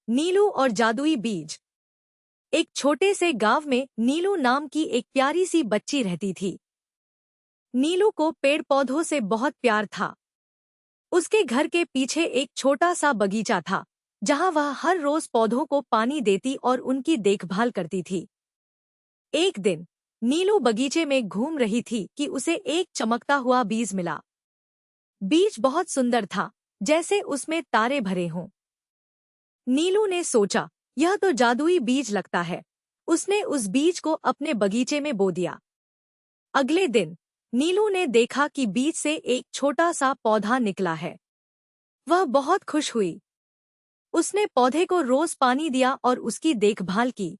नीलू और जादुई बीज। एक छोटे से गांव में नीलू नाम की एक प्यारी सी बच्ची रहती थी। नीलू को पेड़ पौधों से बहुत प्यार था। उसके घर के पीछे एक छोटा सा बगीचा था, जहां वह हर रोज पौधों को पानी देती और उनकी देखभाल करती थी। एक दिन नीलू बगीचे में घूम रही थी कि उसे एक चमकता हुआ बीज मिला। बीज बहुत सुंदर था, जैसे उसमें तारे भरे हों। नीलू ने सोचा, यह तो जादुई बीज लगता है। उसने उस बीज को अपने बगीचे में बो दिया। अगले दिन नीलू ने देखा कि बीज से एक छोटा सा पौधा निकला है। वह बहुत खुश हुई। उसने पौधे को रोज पानी दिया और उसकी देखभाल की।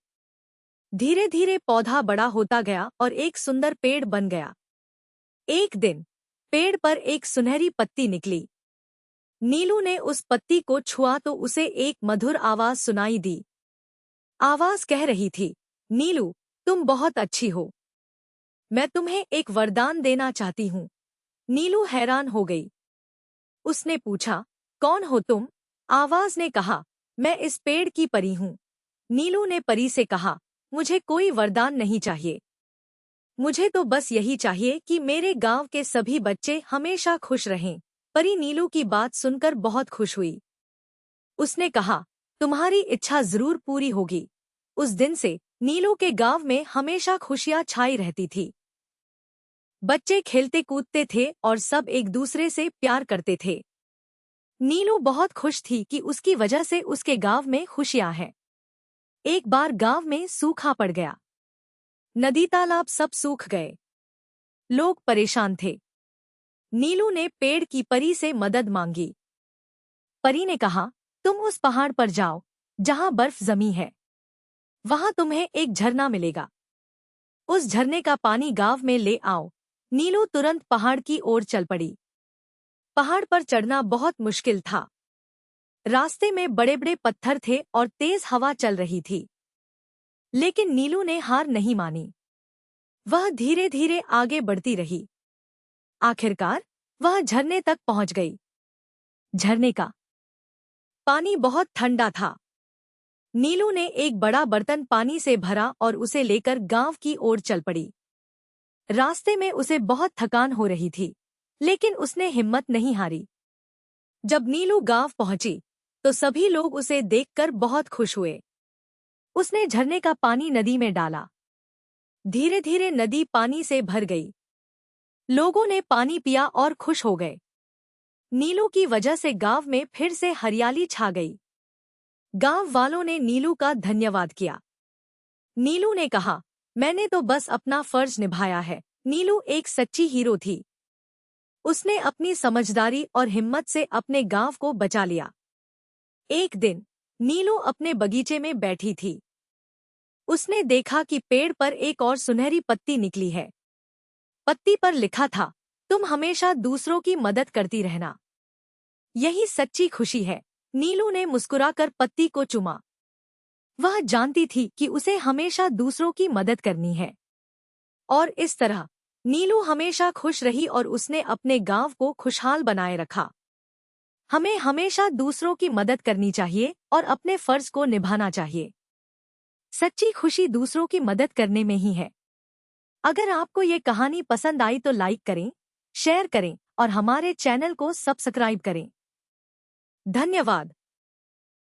धीरे धीरे पौधा बड़ा होता गया और एक सुंदर पेड़ बन गया। एक दिन पेड़ पर एक सुनहरी पत्ती निकली। नीलू ने उस पत्ती को छुआ तो उसे एक मधुर आवाज सुनाई दी। आवाज कह रही थी, नीलू, तुम बहुत अच्छी हो। मैं तुम्हें एक वरदान देना चाहती हूँ। नीलू हैरान हो गई। उसने पूछा, कौन हो तुम? आवाज ने कहा, मैं इस पेड़ की परी हूँ। नीलू ने परी से कहा, मुझे कोई वरदान नहीं चाहिए। मुझे तो बस यही चाहिए कि मेरे गांव के सभी बच्चे हमेशा खुश रहें। परी नीलू की बात सुनकर बहुत खुश हुई। उसने कहा, तुम्हारी इच्छा जरूर पूरी होगी। उस दिन से नीलू के गांव में हमेशा खुशियां छाई रहती थी। बच्चे खेलते कूदते थे और सब एक दूसरे से प्यार करते थे। नीलू बहुत खुश थी कि उसकी वजह से उसके गांव में खुशियां हैं। एक बार गांव में सूखा पड़ गया। नदी तालाब सब सूख गए। लोग परेशान थे। नीलू ने पेड़ की परी से मदद मांगी। परी ने कहा, तुम उस पहाड़ पर जाओ जहां बर्फ जमी है। वहां तुम्हें एक झरना मिलेगा। उस झरने का पानी गांव में ले आओ। नीलू तुरंत पहाड़ की ओर चल पड़ी। पहाड़ पर चढ़ना बहुत मुश्किल था। रास्ते में बड़े बड़े पत्थर थे और तेज हवा चल रही थी। लेकिन नीलू ने हार नहीं मानी। वह धीरे धीरे आगे बढ़ती रही। आखिरकार वह झरने तक पहुंच गई। झरने का पानी बहुत ठंडा था। नीलू ने एक बड़ा बर्तन पानी से भरा और उसे लेकर गांव की ओर चल पड़ी। रास्ते में उसे बहुत थकान हो रही थी, लेकिन उसने हिम्मत नहीं हारी। जब नीलू गांव पहुंची तो सभी लोग उसे देखकर बहुत खुश हुए। उसने झरने का पानी नदी में डाला। धीरे धीरे नदी पानी से भर गई। लोगों ने पानी पिया और खुश हो गए। नीलू की वजह से गांव में फिर से हरियाली छा गई। गांव वालों ने नीलू का धन्यवाद किया। नीलू ने कहा, मैंने तो बस अपना फर्ज निभाया है। नीलू एक सच्ची हीरो थी। उसने अपनी समझदारी और हिम्मत से अपने गांव को बचा लिया। एक दिन नीलू अपने बगीचे में बैठी थी। उसने देखा कि पेड़ पर एक और सुनहरी पत्ती निकली है। पत्ती पर लिखा था, तुम हमेशा दूसरों की मदद करती रहना। यही सच्ची खुशी है। नीलू ने मुस्कुराकर पत्ती को चूमा। वह जानती थी कि उसे हमेशा दूसरों की मदद करनी है। और इस तरह नीलू हमेशा खुश रही और उसने अपने गांव को खुशहाल बनाए रखा। हमें हमेशा दूसरों की मदद करनी चाहिए और अपने फर्ज को निभाना चाहिए। सच्ची खुशी दूसरों की मदद करने में ही है। अगर आपको ये कहानी पसंद आई तो लाइक करें, शेयर करें और हमारे चैनल को सब्सक्राइब करें। धन्यवाद।